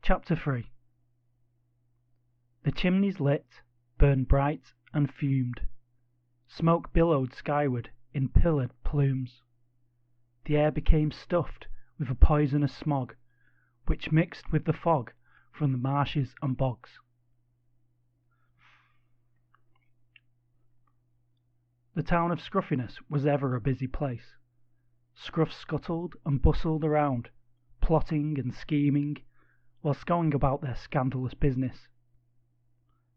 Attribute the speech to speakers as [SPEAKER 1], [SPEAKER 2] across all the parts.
[SPEAKER 1] Chapter 3. The chimneys lit, burned bright and fumed. Smoke billowed skyward in pillared plumes. The air became stuffed with a poisonous smog, which mixed with the fog from the marshes and bogs. The town of Scruffyness was ever a busy place. Scruffs scuttled and bustled around, plotting and scheming, whilst going about their scandalous business.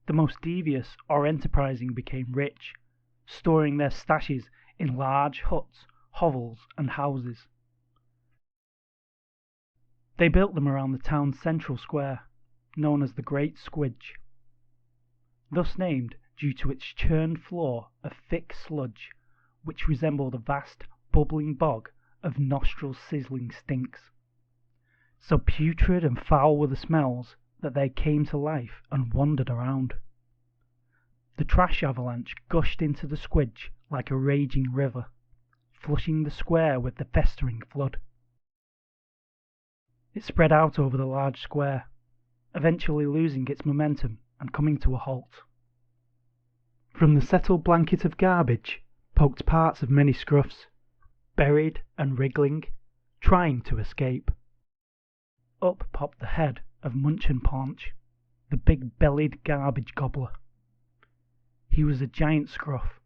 [SPEAKER 1] The most devious or enterprising became rich, storing their stashes in large huts, hovels, and houses. They built them around the town's central square, known as the Great Squidge, thus named due to its churned floor of thick sludge, which resembled a vast bubbling bog of nostril-sizzling stinks. So putrid and foul were the smells that they came to life and wandered around. The trash avalanche gushed into the squidge like a raging river, flushing the square with the festering flood. It spread out over the large square, eventually losing its momentum and coming to a halt. From the settled blanket of garbage poked parts of many scruffs, buried and wriggling, trying to escape. Up popped the head of Munch and Paunch, the big-bellied garbage gobbler. He was a giant scruff,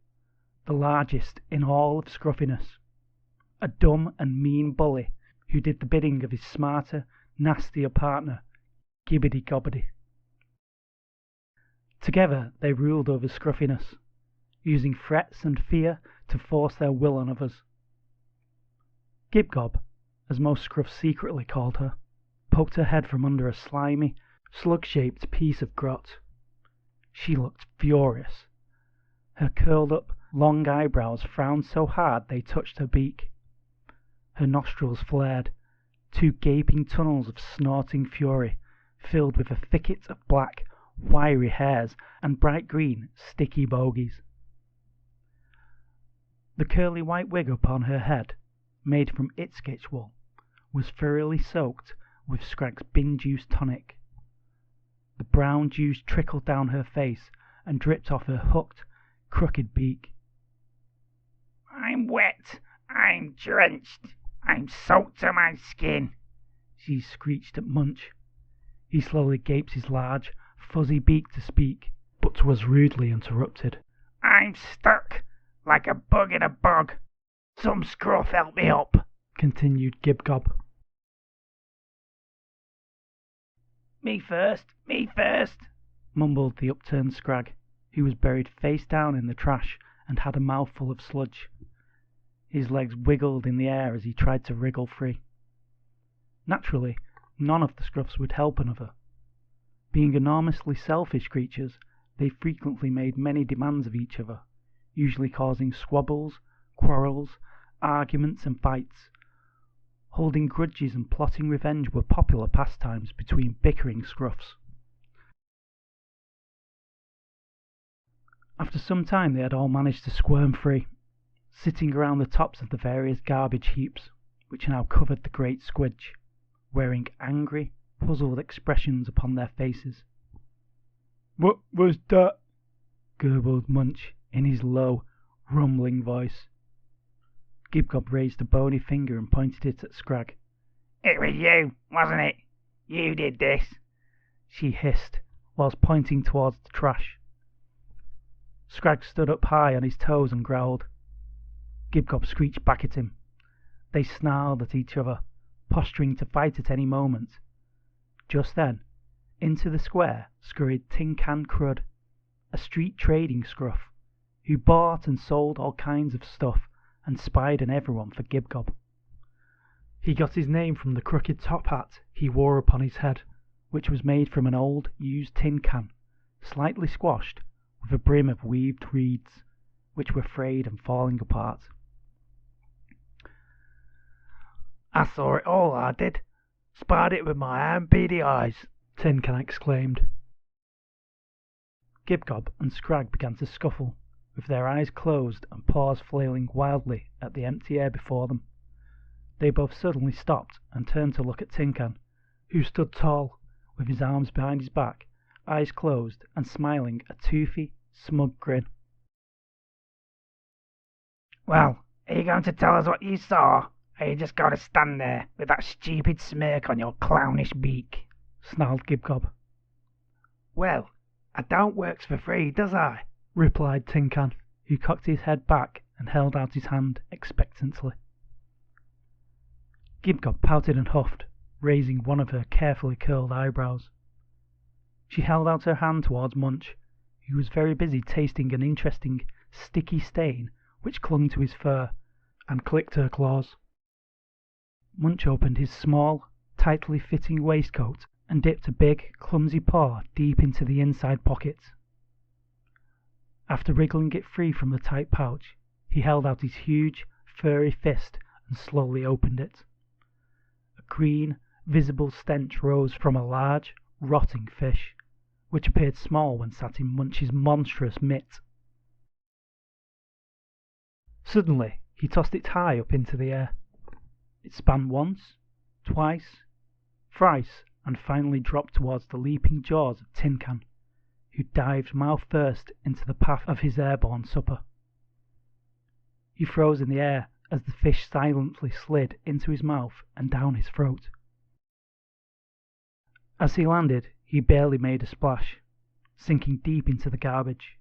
[SPEAKER 1] the largest in all of Scruffyness, a dumb and mean bully who did the bidding of his smarter, nastier partner, Gibbety-Gobbety. Together they ruled over Scruffyness, using threats and fear to force their will on others. Gibgob, as most scruffs secretly called her, poked her head from under a slimy, slug-shaped piece of grot. She looked furious. Her curled-up, long eyebrows frowned so hard they touched her beak. Her nostrils flared, two gaping tunnels of snorting fury, filled with a thicket of black, wiry hairs and bright green, sticky bogies. The curly white wig upon her head, made from itskitch wool, was thoroughly soaked with Scrag's bin juice tonic. The brown juice trickled down her face and dripped off her hooked, crooked beak.
[SPEAKER 2] "I'm wet, I'm drenched, I'm soaked to my skin,"
[SPEAKER 1] she screeched at Munch. He slowly gaped his large, fuzzy beak to speak, but was rudely interrupted.
[SPEAKER 2] "I'm stuck like a bug in a bog. Some scruff help me up,"
[SPEAKER 1] continued Gibgob.
[SPEAKER 2] Me first,
[SPEAKER 1] mumbled the upturned Scrag, who was buried face down in the trash and had a mouthful of sludge. His legs wiggled in the air as he tried to wriggle free. Naturally, none of the scruffs would help another. Being enormously selfish creatures, they frequently made many demands of each other, usually causing squabbles, quarrels, arguments and fights. Holding grudges and plotting revenge were popular pastimes between bickering scruffs. After some time they had all managed to squirm free, sitting around the tops of the various garbage heaps, which now covered the Great Squidge, wearing angry, puzzled expressions upon their faces.
[SPEAKER 3] "What was that?"
[SPEAKER 1] gurgled Munch in his low, rumbling voice. Gibgob raised a bony finger and pointed it at Scrag.
[SPEAKER 2] "It was you, wasn't it? You did this,"
[SPEAKER 1] she hissed, whilst pointing towards the trash. Scrag stood up high on his toes and growled. Gibgob screeched back at him. They snarled at each other, posturing to fight at any moment. Just then, into the square scurried Tin Can Crud, a street trading scruff, who bought and sold all kinds of stuff and spied on everyone for Gibgob. He got his name from the crooked top hat he wore upon his head, which was made from an old, used tin can, slightly squashed, with a brim of weaved reeds, which were frayed and falling apart.
[SPEAKER 3] "I saw it all, I did. Spied it with my own beady eyes,"
[SPEAKER 1] Tin Can exclaimed. Gibgob and Scrag began to scuffle, with their eyes closed and paws flailing wildly at the empty air before them. They both suddenly stopped and turned to look at Tin Can, who stood tall, with his arms behind his back, eyes closed, and smiling a toothy, smug grin.
[SPEAKER 2] Well, are you going to tell us what you saw? Or are you just going to stand there with that stupid smirk on your clownish beak?
[SPEAKER 1] Snarled Gibgob.
[SPEAKER 3] Well, I don't works for free, does I?
[SPEAKER 1] Replied Tin Can, who cocked his head back and held out his hand expectantly. Gibgob pouted and huffed, raising one of her carefully curled eyebrows. She held out her hand towards Munch, who was very busy tasting an interesting, sticky stain which clung to his fur, and clicked her claws. Munch opened his small, tightly fitting waistcoat and dipped a big, clumsy paw deep into the inside pocket. After wriggling it free from the tight pouch, he held out his huge, furry fist and slowly opened it. A green, visible stench rose from a large, rotting fish, which appeared small when sat in Munch's monstrous mitt. Suddenly, he tossed it high up into the air. It span once, twice, thrice, and finally dropped towards the leaping jaws of Tin Can, who dived mouth first into the path of his airborne supper. He froze in the air as the fish silently slid into his mouth and down his throat. As he landed, he barely made a splash, sinking deep into the garbage.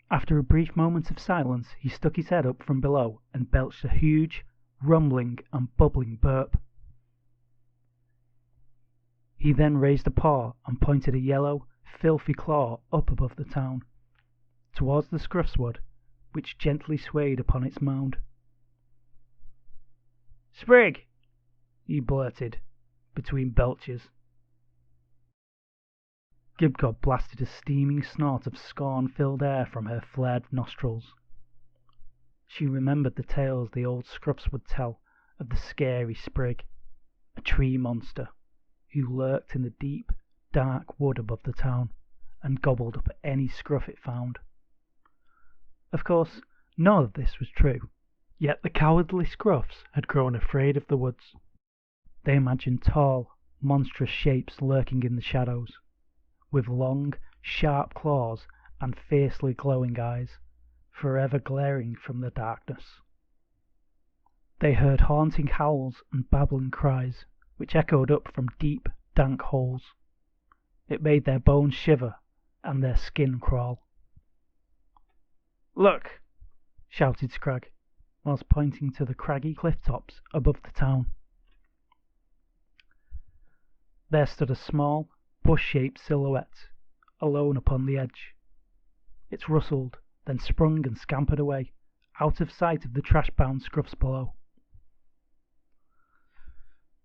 [SPEAKER 1] After a brief moment of silence, he stuck his head up from below and belched a huge, rumbling and bubbling burp. He then raised a paw and pointed a yellow, filthy claw up above the town, towards the Scruffs wood, which gently swayed upon its mound. "Sprig!" he blurted, between belches. Gibgob blasted a steaming snort of scorn-filled air from her flared nostrils. She remembered the tales the old Scruffs would tell of the scary Sprig, a tree monster, who lurked in the deep, dark wood above the town, and gobbled up any scruff it found. Of course, none of this was true, yet the cowardly Scruffs had grown afraid of the woods. They imagined tall, monstrous shapes lurking in the shadows, with long, sharp claws and fiercely glowing eyes, forever glaring from the darkness. They heard haunting howls and babbling cries, which echoed up from deep, dank holes. It made their bones shiver and their skin crawl. "Look!" shouted Scrag, whilst pointing to the craggy cliff tops above the town. There stood a small, bush-shaped silhouette, alone upon the edge. It rustled, then sprung and scampered away, out of sight of the trash-bound Scruffs below.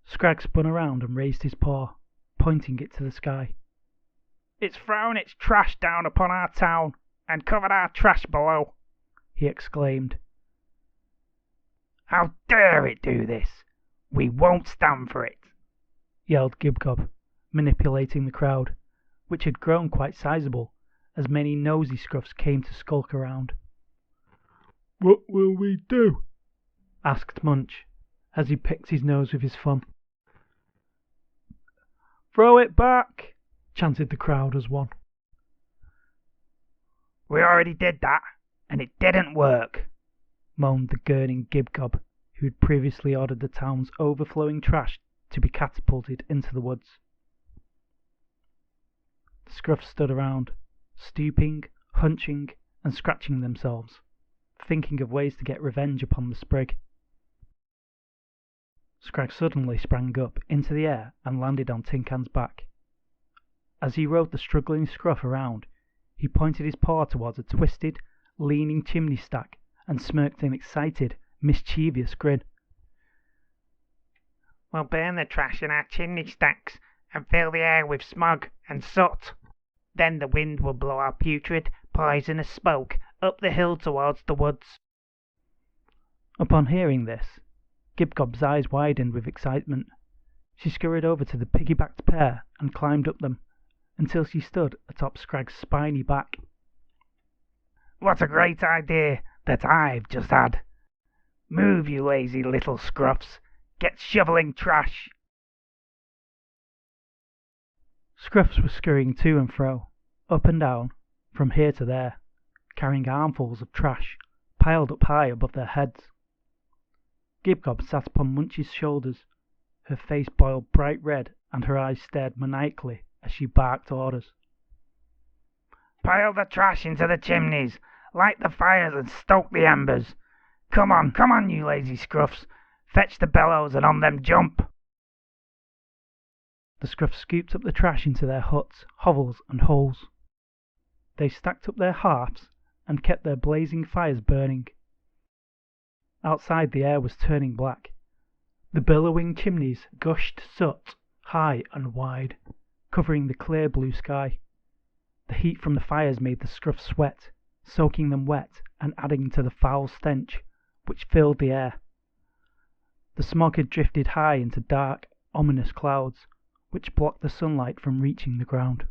[SPEAKER 1] Scrag spun around and raised his paw, pointing it to the sky.
[SPEAKER 2] "It's thrown its trash down upon our town, and covered our trash below," he exclaimed. "How dare it do this? We won't stand for it,"
[SPEAKER 1] yelled Gibgob, manipulating the crowd, which had grown quite sizable, as many nosy Scruffs came to skulk around.
[SPEAKER 3] "What will we do?"
[SPEAKER 1] asked Munch, as he picked his nose with his thumb.
[SPEAKER 2] "Throw it back!"
[SPEAKER 1] chanted the crowd as one.
[SPEAKER 2] "We already did that, and it didn't work,"
[SPEAKER 1] moaned the gurning Gibgob, who had previously ordered the town's overflowing trash to be catapulted into the woods. The Scruffs stood around, stooping, hunching, and scratching themselves, thinking of ways to get revenge upon the Sprig. Scrag suddenly sprang up into the air and landed on Tin Can's back. As he rode the struggling Scruff around, he pointed his paw towards a twisted, leaning chimney stack and smirked an excited, mischievous grin.
[SPEAKER 2] "We'll burn the trash in our chimney stacks and fill the air with smog and soot. Then the wind will blow our putrid, poisonous smoke up the hill towards the woods."
[SPEAKER 1] Upon hearing this, Gibgob's eyes widened with excitement. She scurried over to the piggy-backed pair and climbed up them, until she stood atop Scrag's spiny back.
[SPEAKER 2] "What a great idea that I've just had! Move, you lazy little Scruffs! Get shoveling trash!"
[SPEAKER 1] Scruffs were scurrying to and fro, up and down, from here to there, carrying armfuls of trash, piled up high above their heads. Gibgob sat upon Munch's shoulders, her face boiled bright red, and her eyes stared maniacally as she barked orders.
[SPEAKER 2] Pile the trash into the chimneys, light the fires and stoke the embers. Come on, you lazy scruffs. Fetch the bellows and on them jump.
[SPEAKER 1] The Scruffs scooped up the trash into their huts, hovels, and holes. They stacked up their hearths and kept their blazing fires burning. Outside the air was turning black. The billowing chimneys gushed soot high and wide, covering the clear blue sky. The heat from the fires made the Scruffs sweat, soaking them wet and adding to the foul stench which filled the air. The smog had drifted high into dark, ominous clouds, which blocked the sunlight from reaching the ground.